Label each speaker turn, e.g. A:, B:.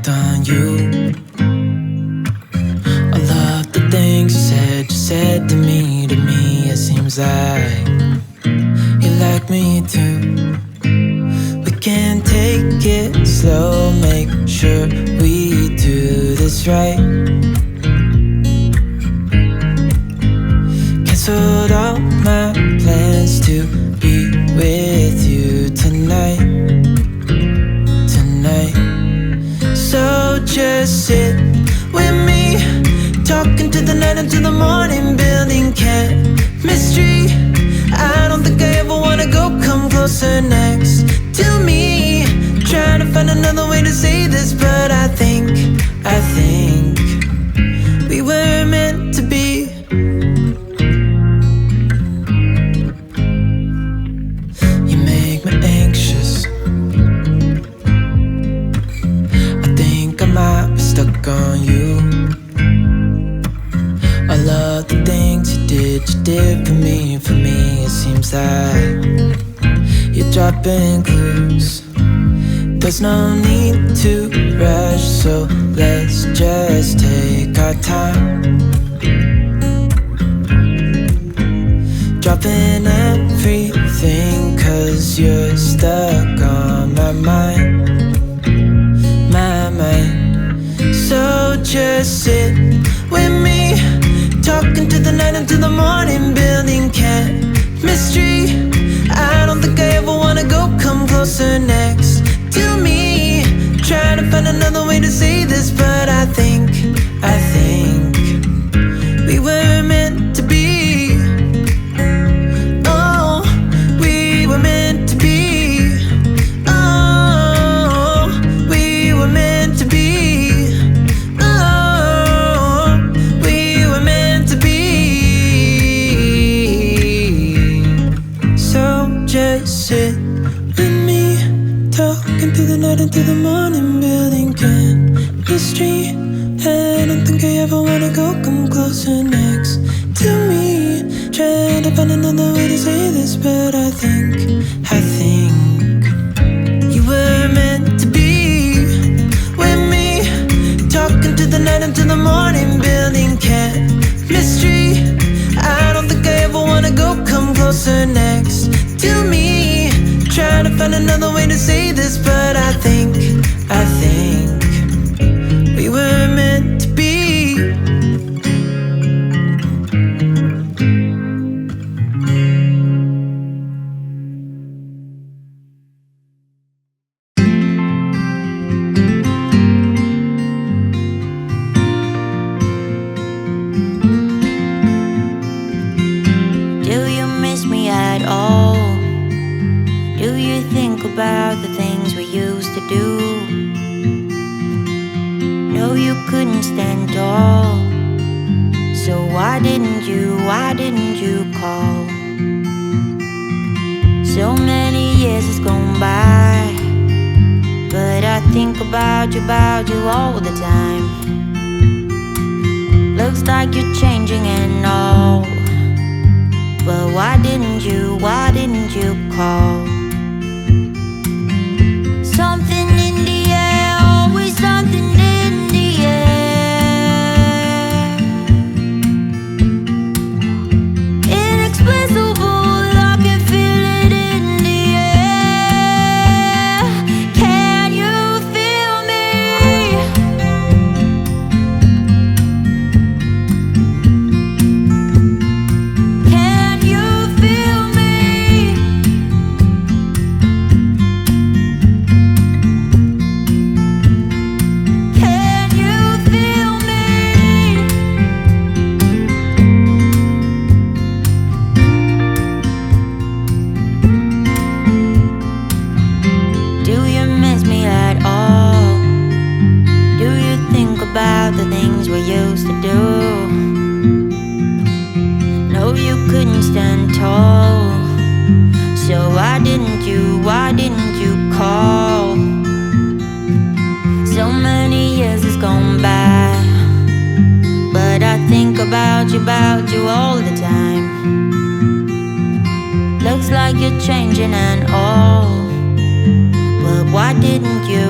A: stuck on you. All of the things you said to me, it seems like you like me too. We can take it slow, make sure we do this right. Canceled all my plans to be with you tonight. So just sit with me, talking to the night until the morning, building chemistry. I don't think I ever wanna go, come closer next to me. Trying to find another way to say this, but I think we were meant to be. You make me anxious. I think I might be stuck on you. All of the things you did for me, it seems like you're dropping clues. There's no need to rush, so let's just take our time. Dropping everything, 'cause you're stuck on my mind. So just sit with me, talking to the night until the morning, building chemistry. I don't think I ever wanna go, come closer next to me. Trying to find another way to say this, but I think we were meant to be. Oh, we were meant to be. Oh, we were meant to be. Sit with me, talking through the night until the morning, building chemistry. I don't think I ever wanna go, come closer next to me. Trying to find another way to say this, but I think you were meant to be with me, talking to the night until the morning, building chemistry. I don't think I ever wanna go, come closer next to me. Trying to find another way to say this, but I think we were meant to be.
B: Do you miss me at all? Do you think about the things we used to do? No, you couldn't stand tall. So why didn't you call? So many years has gone by, but I think about you all the time. Looks like you're changing and all, but why didn't you call? Something in the air, always something in the air. Inexplicable, I can feel it in the air. Can you feel me? Can you feel me? About the things we used to do. No, you couldn't stand tall. So why didn't you call? So many years has gone by, but I think about you all the time. Looks like you're changing and all, but why didn't you